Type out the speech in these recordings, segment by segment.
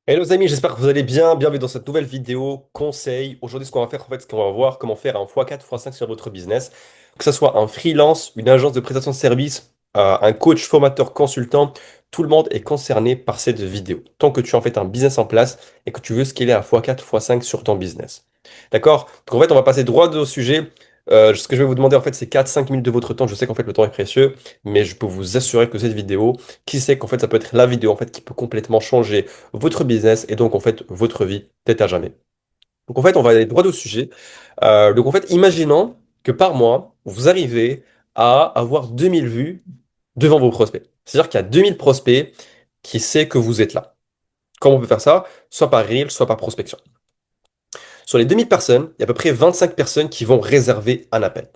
Hello les amis, j'espère que vous allez bien. Bienvenue dans cette nouvelle vidéo conseil. Aujourd'hui, ce qu'on va faire, en fait, c'est qu'on va voir comment faire un x4, x5 sur votre business. Que ce soit un freelance, une agence de prestation de services, un coach, formateur, consultant, tout le monde est concerné par cette vidéo. Tant que tu as en fait un business en place et que tu veux scaler un x4, x5 sur ton business. D'accord? Donc en fait, on va passer droit au sujet. Ce que je vais vous demander en fait, c'est 4-5 minutes de votre temps. Je sais qu'en fait, le temps est précieux, mais je peux vous assurer que cette vidéo, qui sait qu'en fait, ça peut être la vidéo en fait qui peut complètement changer votre business et donc en fait votre vie peut-être à jamais. Donc en fait, on va aller droit au sujet. Donc en fait, imaginons que par mois, vous arrivez à avoir 2000 vues devant vos prospects. C'est-à-dire qu'il y a 2000 prospects qui savent que vous êtes là. Comment on peut faire ça? Soit par reel, soit par prospection. Sur les 2000 personnes, il y a à peu près 25 personnes qui vont réserver un appel,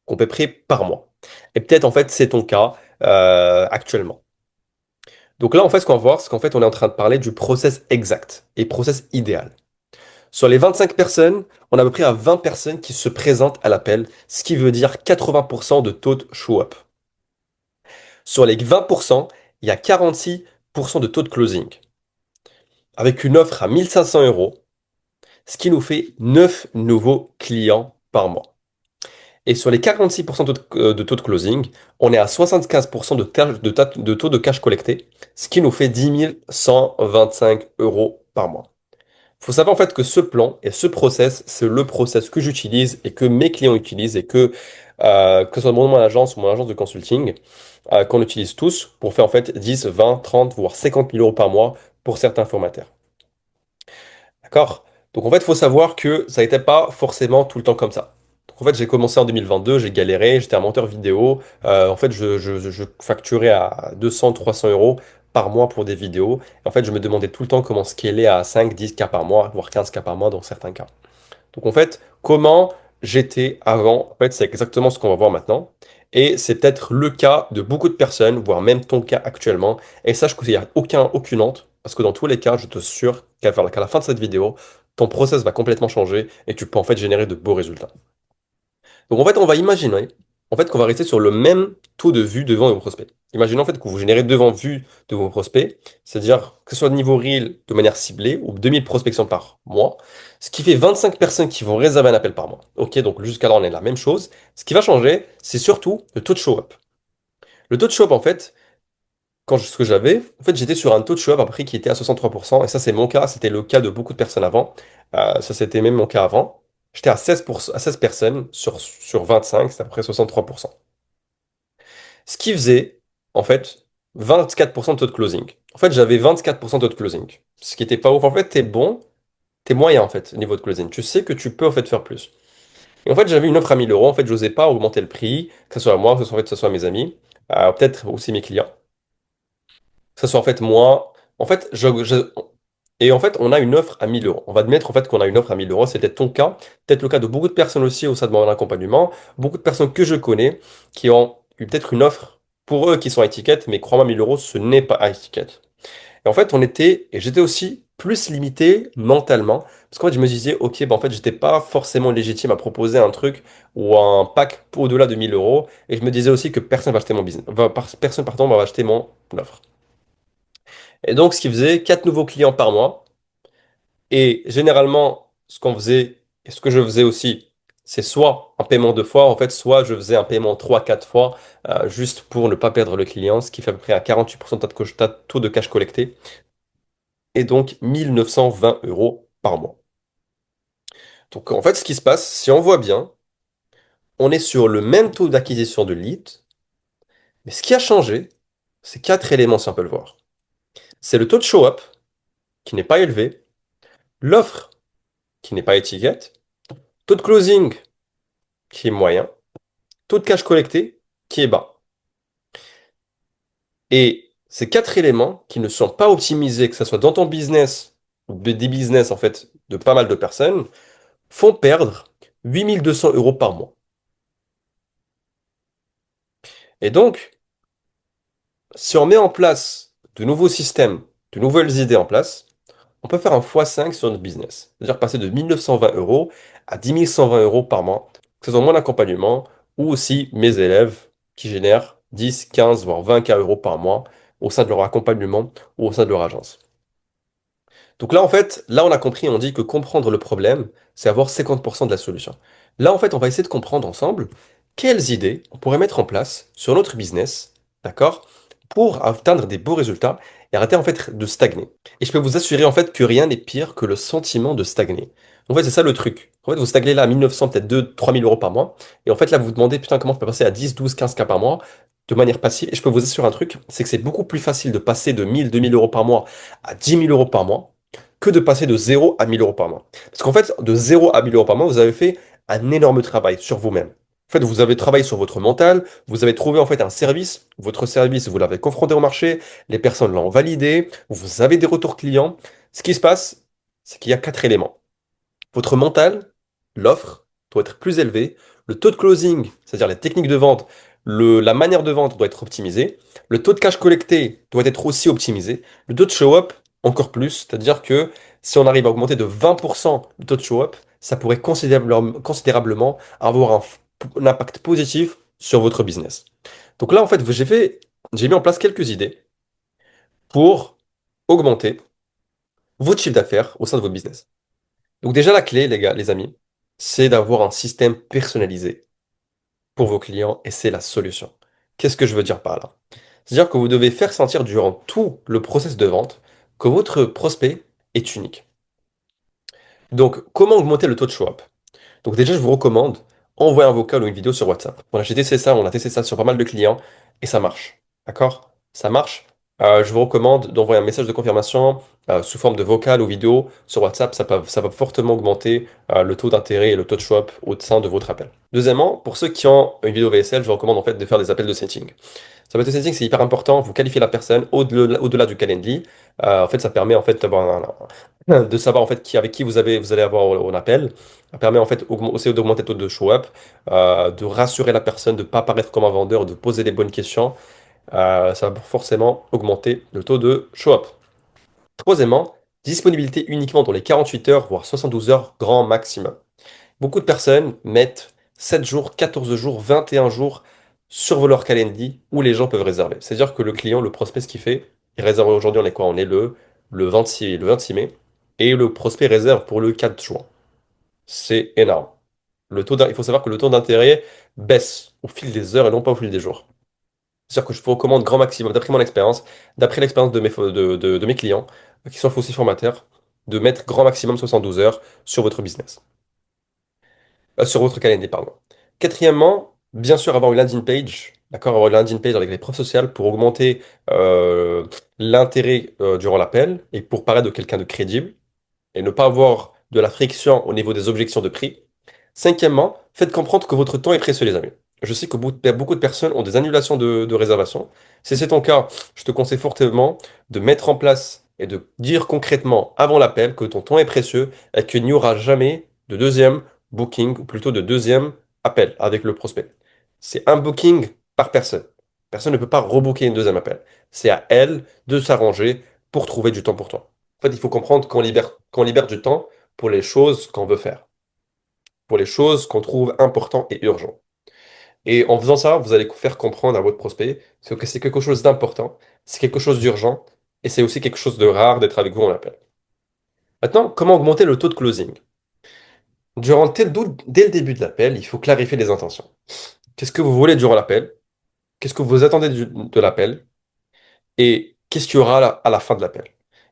à peu près par mois. Et peut-être en fait c'est ton cas actuellement. Donc là en fait ce qu'on va voir, c'est qu'en fait on est en train de parler du process exact et process idéal. Sur les 25 personnes, on a à peu près à 20 personnes qui se présentent à l'appel, ce qui veut dire 80% de taux de show-up. Sur les 20%, il y a 46% de taux de closing, avec une offre à 1500 euros, ce qui nous fait 9 nouveaux clients par mois. Et sur les 46% de taux de closing, on est à 75% de taux de cash collecté, ce qui nous fait 10 125 euros par mois. Il faut savoir en fait que ce plan et ce process, c'est le process que j'utilise et que mes clients utilisent et que ce soit mon agence ou mon agence de consulting, qu'on utilise tous pour faire en fait 10, 20, 30, voire 50 000 euros par mois pour certains formateurs. D'accord? Donc en fait, il faut savoir que ça n'était pas forcément tout le temps comme ça. Donc en fait, j'ai commencé en 2022, j'ai galéré, j'étais un monteur vidéo. En fait, je facturais à 200, 300 euros par mois pour des vidéos. Et en fait, je me demandais tout le temps comment scaler à 5, 10 k par mois, voire 15 k par mois dans certains cas. Donc en fait, comment j'étais avant, en fait, c'est exactement ce qu'on va voir maintenant. Et c'est peut-être le cas de beaucoup de personnes, voire même ton cas actuellement. Et sache qu'il n'y a aucune honte, parce que dans tous les cas, je te assure qu'à la fin de cette vidéo, ton process va complètement changer et tu peux en fait générer de beaux résultats. Donc en fait, on va imaginer en fait, qu'on va rester sur le même taux de vue devant vos prospects. Imaginez en fait que vous générez devant vue de vos prospects, c'est-à-dire que ce soit au niveau reel de manière ciblée ou 2000 prospections par mois, ce qui fait 25 personnes qui vont réserver un appel par mois. Ok, donc jusqu'à là on est la même chose. Ce qui va changer, c'est surtout le taux de show-up. Le taux de show-up en fait, ce que j'avais, en fait j'étais sur un taux de show-up après qui était à 63%, et ça c'est mon cas, c'était le cas de beaucoup de personnes avant. Ça c'était même mon cas avant. J'étais à 16 personnes sur 25, c'est à peu près 63%. Ce qui faisait, en fait, 24% de taux de closing. En fait, j'avais 24% de taux de closing. Ce qui était pas ouf. En fait, t'es bon, t'es moyen, en fait, au niveau de closing. Tu sais que tu peux, en fait, faire plus. Et en fait, j'avais une offre à 1000 euros. En fait, j'osais pas augmenter le prix, que ce soit à moi, que ce soit, en fait, que ce soit à mes amis, peut-être aussi mes clients. Que ce soit, en fait, moi. En fait, et en fait, on a une offre à 1000 euros. On va admettre, en fait, qu'on a une offre à 1000 euros. C'était ton cas. Peut-être le cas de beaucoup de personnes aussi au sein de mon accompagnement. Beaucoup de personnes que je connais qui ont eu peut-être une offre pour eux qui sont à étiquette, mais crois-moi, 1000 euros, ce n'est pas à étiquette. Et en fait, et j'étais aussi plus limité mentalement, parce qu'en fait, je me disais, ok, bah en fait, j'étais pas forcément légitime à proposer un truc ou un pack au-delà de 1000 euros, et je me disais aussi que personne va acheter mon business, personne, pardon, va acheter mon offre. Et donc, ce qui faisait 4 nouveaux clients par mois, et généralement, ce qu'on faisait, et ce que je faisais aussi, c'est soit un paiement 2 fois, en fait, soit je faisais un paiement 3, 4 fois, juste pour ne pas perdre le client, ce qui fait à peu près à 48% de taux de cash collecté, et donc 1920 euros par mois. Donc en fait, ce qui se passe, si on voit bien, on est sur le même taux d'acquisition de leads, mais ce qui a changé, c'est 4 éléments si on peut le voir. C'est le taux de show-up, qui n'est pas élevé, l'offre, qui n'est pas étiquette, taux de closing, qui est moyen, taux de cash collecté, qui est bas. Et ces 4 éléments qui ne sont pas optimisés, que ce soit dans ton business ou des business en fait de pas mal de personnes, font perdre 8200 euros par mois. Et donc, si on met en place de nouveaux systèmes, de nouvelles idées en place, on peut faire un x5 sur notre business. C'est-à-dire passer de 1920 euros à 10 120 euros par mois, que ce soit mon accompagnement ou aussi mes élèves qui génèrent 10, 15, voire 20 k euros par mois au sein de leur accompagnement ou au sein de leur agence. Donc là, en fait, là, on a compris, on dit que comprendre le problème, c'est avoir 50% de la solution. Là, en fait, on va essayer de comprendre ensemble quelles idées on pourrait mettre en place sur notre business, d'accord, pour atteindre des beaux résultats et arrêter, en fait, de stagner. Et je peux vous assurer, en fait, que rien n'est pire que le sentiment de stagner. En fait, c'est ça le truc. En fait, vous stagnez là à 1900, peut-être 2 3000 euros par mois. Et en fait, là, vous vous demandez, putain, comment je peux passer à 10 12 15 k par mois de manière passive. Et je peux vous assurer un truc, c'est que c'est beaucoup plus facile de passer de 1000 2000 euros par mois à 10 000 euros par mois que de passer de 0 à 1000 euros par mois. Parce qu'en fait, de 0 à 1000 euros par mois, vous avez fait un énorme travail sur vous-même. En fait, vous avez travaillé sur votre mental, vous avez trouvé en fait un service, votre service, vous l'avez confronté au marché, les personnes l'ont validé, vous avez des retours clients. Ce qui se passe, c'est qu'il y a quatre éléments. Votre mental, l'offre, doit être plus élevé. Le taux de closing, c'est-à-dire les techniques de vente, la manière de vente doit être optimisée. Le taux de cash collecté doit être aussi optimisé. Le taux de show-up, encore plus. C'est-à-dire que si on arrive à augmenter de 20% le taux de show-up, ça pourrait considérablement avoir un impact positif sur votre business. Donc là, en fait, j'ai mis en place quelques idées pour augmenter votre chiffre d'affaires au sein de votre business. Donc déjà, la clé, les gars, les amis, c'est d'avoir un système personnalisé pour vos clients et c'est la solution. Qu'est-ce que je veux dire par là? C'est-à-dire que vous devez faire sentir durant tout le process de vente que votre prospect est unique. Donc, comment augmenter le taux de show-up? Donc déjà, je vous recommande, envoyer un vocal ou une vidéo sur WhatsApp. Voilà, j'ai testé ça, on a testé ça sur pas mal de clients et ça marche. D'accord? Ça marche. Je vous recommande d'envoyer un message de confirmation sous forme de vocal ou vidéo sur WhatsApp. Ça va fortement augmenter le taux d'intérêt et le taux de show-up au sein de votre appel. Deuxièmement, pour ceux qui ont une vidéo VSL, je vous recommande en fait de faire des appels de setting. Ça va être setting, c'est hyper important. Vous qualifiez la personne au-delà du Calendly. En fait, ça permet en fait de savoir en fait avec qui vous allez avoir un appel. Ça permet en fait aussi d'augmenter le taux de show-up, de rassurer la personne, de ne pas paraître comme un vendeur, de poser les bonnes questions. Ça va forcément augmenter le taux de show-up. Troisièmement, disponibilité uniquement dans les 48 heures, voire 72 heures grand maximum. Beaucoup de personnes mettent 7 jours, 14 jours, 21 jours sur leur calendrier où les gens peuvent réserver. C'est-à-dire que le client, le prospect, ce qu'il fait, il réserve aujourd'hui, on est quoi? On est le 26 mai, et le prospect réserve pour le 4 juin. C'est énorme. Il faut savoir que le taux d'intérêt baisse au fil des heures et non pas au fil des jours. C'est-à-dire que je vous recommande grand maximum, d'après mon expérience, d'après l'expérience de mes clients, qui sont aussi formateurs, de mettre grand maximum 72 heures sur votre business. Sur votre calendrier, pardon. Quatrièmement, bien sûr, avoir une landing page, d'accord, avoir une landing page avec les preuves sociales pour augmenter l'intérêt durant l'appel et pour paraître de quelqu'un de crédible et ne pas avoir de la friction au niveau des objections de prix. Cinquièmement, faites comprendre que votre temps est précieux, les amis. Je sais que beaucoup de personnes ont des annulations de réservation. Si c'est ton cas, je te conseille fortement de mettre en place et de dire concrètement avant l'appel que ton temps est précieux et qu'il n'y aura jamais de deuxième booking, ou plutôt de deuxième appel avec le prospect. C'est un booking par personne. Personne ne peut pas rebooker une deuxième appel. C'est à elle de s'arranger pour trouver du temps pour toi. En fait, il faut comprendre qu'on libère du temps pour les choses qu'on veut faire, pour les choses qu'on trouve importantes et urgentes. Et en faisant ça, vous allez faire comprendre à votre prospect que c'est quelque chose d'important, c'est quelque chose d'urgent, et c'est aussi quelque chose de rare d'être avec vous en appel. Maintenant, comment augmenter le taux de closing? Dès le début de l'appel, il faut clarifier les intentions. Qu'est-ce que vous voulez durant l'appel? Qu'est-ce que vous attendez de l'appel? Et qu'est-ce qu'il y aura à la fin de l'appel?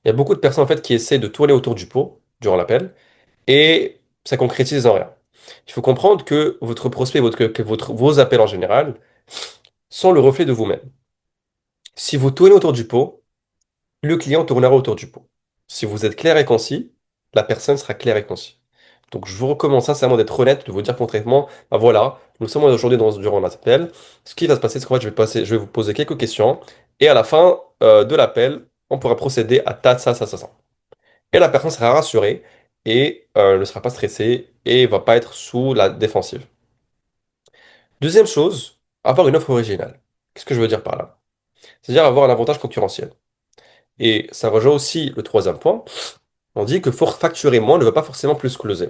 Il y a beaucoup de personnes en fait qui essaient de tourner autour du pot durant l'appel, et ça concrétise en rien. Il faut comprendre que votre prospect, vos appels en général, sont le reflet de vous-même. Si vous tournez autour du pot, le client tournera autour du pot. Si vous êtes clair et concis, la personne sera claire et concis. Donc je vous recommande sincèrement d'être honnête, de vous dire concrètement, bah voilà, nous sommes aujourd'hui durant l'appel. Ce qui va se passer, c'est qu'en fait, je vais vous poser quelques questions, et à la fin de l'appel, on pourra procéder à ta, ça. Et la personne sera rassurée et ne sera pas stressée et va pas être sous la défensive. Deuxième chose, avoir une offre originale. Qu'est-ce que je veux dire par là? C'est-à-dire avoir un avantage concurrentiel. Et ça rejoint aussi le troisième point. On dit que facturer moins ne veut pas forcément plus closer.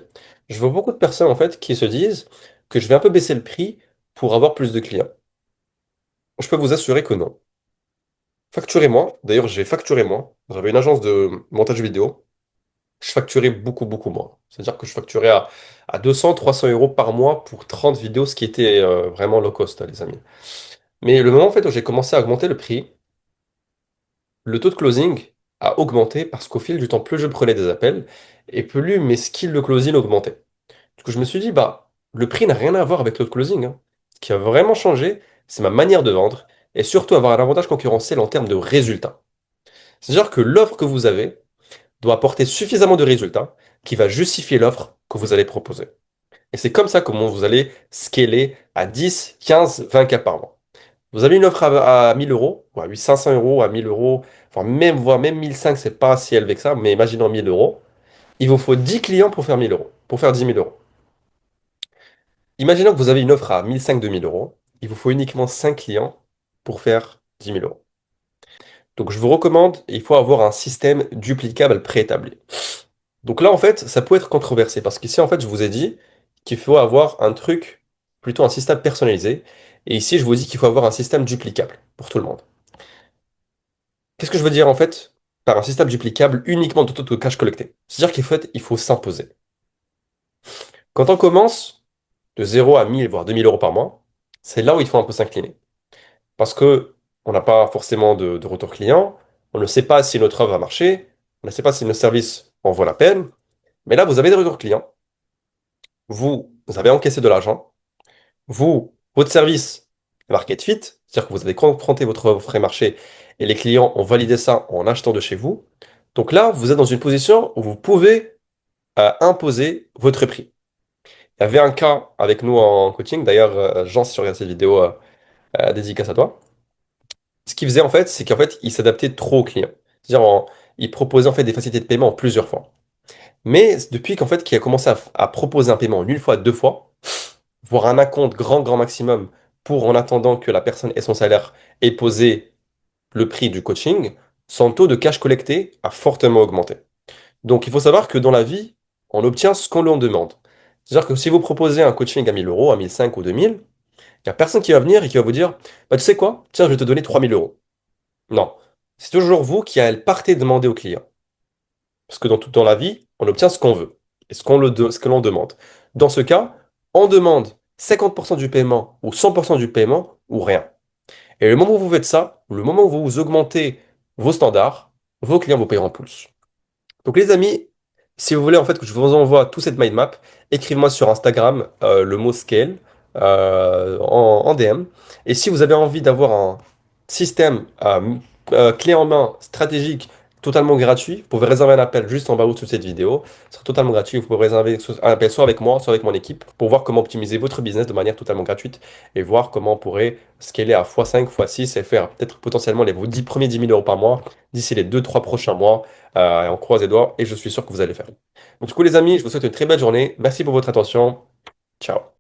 Je vois beaucoup de personnes en fait qui se disent que je vais un peu baisser le prix pour avoir plus de clients. Je peux vous assurer que non. Facturez moins. D'ailleurs, j'ai facturé moins. J'avais une agence de montage vidéo. je facturais beaucoup, beaucoup moins. C'est-à-dire que je facturais à 200, 300 euros par mois pour 30 vidéos, ce qui était vraiment low cost, les amis. Mais le moment en fait, où j'ai commencé à augmenter le prix, le taux de closing a augmenté parce qu'au fil du temps, plus je prenais des appels et plus mes skills de closing augmentaient. Du coup, je me suis dit, bah, le prix n'a rien à voir avec le taux de closing, hein. Ce qui a vraiment changé, c'est ma manière de vendre et surtout avoir un avantage concurrentiel en termes de résultats. C'est-à-dire que l'offre que vous avez doit apporter suffisamment de résultats qui va justifier l'offre que vous allez proposer. Et c'est comme ça comment vous allez scaler à 10, 15, 20 cas par mois. Vous avez une offre à 1000 euros, ou à 500 euros, à 1000 euros, enfin même, voire même 1500, c'est pas si élevé que ça, mais imaginons 1000 euros. Il vous faut 10 clients pour faire 1000 euros, pour faire 10 000 euros. Imaginons que vous avez une offre à 1500, 2000 euros. Il vous faut uniquement 5 clients pour faire 10 000 euros. Donc je vous recommande, il faut avoir un système duplicable préétabli. Donc là, en fait, ça peut être controversé parce qu'ici, en fait, je vous ai dit qu'il faut avoir un truc, plutôt un système personnalisé. Et ici, je vous dis qu'il faut avoir un système duplicable pour tout le monde. Qu'est-ce que je veux dire, en fait, par un système duplicable uniquement de taux de cash collecté? C'est-à-dire qu'il faut, il faut s'imposer. Quand on commence de 0 à 1000 voire 2000 euros par mois, c'est là où il faut un peu s'incliner. Parce que on n'a pas forcément de retour client, on ne sait pas si notre offre va marcher, on ne sait pas si notre service en vaut la peine. Mais là, vous avez des retours clients, vous avez encaissé de l'argent. Vous, votre service est market fit, c'est-à-dire que vous avez confronté votre frais marché et les clients ont validé ça en achetant de chez vous. Donc là, vous êtes dans une position où vous pouvez imposer votre prix. Il y avait un cas avec nous en coaching, d'ailleurs, Jean, si tu regardes cette vidéo, dédicace à toi. Ce qu'il faisait en fait, c'est qu'en fait, il s'adaptait trop aux clients. C'est-à-dire, il proposait en fait des facilités de paiement en plusieurs fois. Mais depuis qu'en fait, qu'il a commencé à proposer un paiement en une fois, deux fois, voire un acompte grand, grand maximum pour, en attendant que la personne ait son salaire et poser le prix du coaching, son taux de cash collecté a fortement augmenté. Donc il faut savoir que dans la vie, on obtient ce qu'on lui en demande. C'est-à-dire que si vous proposez un coaching à 1000 euros, à 1500 ou 2000, il n'y a personne qui va venir et qui va vous dire, bah, tu sais quoi, tiens, je vais te donner 3000 euros. Non. C'est toujours vous qui allez partez demander au client. Parce que dans la vie, on obtient ce qu'on veut et ce que l'on demande. Dans ce cas, on demande 50% du paiement ou 100% du paiement ou rien. Et le moment où vous faites ça, le moment où vous augmentez vos standards, vos clients vous paieront plus. Donc les amis, si vous voulez en fait que je vous envoie toute cette mind map, écrivez-moi sur Instagram le mot scale en DM. Et si vous avez envie d'avoir un système clé en main stratégique totalement gratuit, vous pouvez réserver un appel juste en bas sous cette vidéo. Ce sera totalement gratuit. Vous pouvez réserver un appel soit avec moi, soit avec mon équipe pour voir comment optimiser votre business de manière totalement gratuite et voir comment on pourrait scaler à x5, x6 et faire peut-être potentiellement vos 10 premiers 10 000 euros par mois d'ici les 2-3 prochains mois. On croise les doigts et je suis sûr que vous allez faire. Donc, du coup, les amis, je vous souhaite une très belle journée. Merci pour votre attention. Ciao.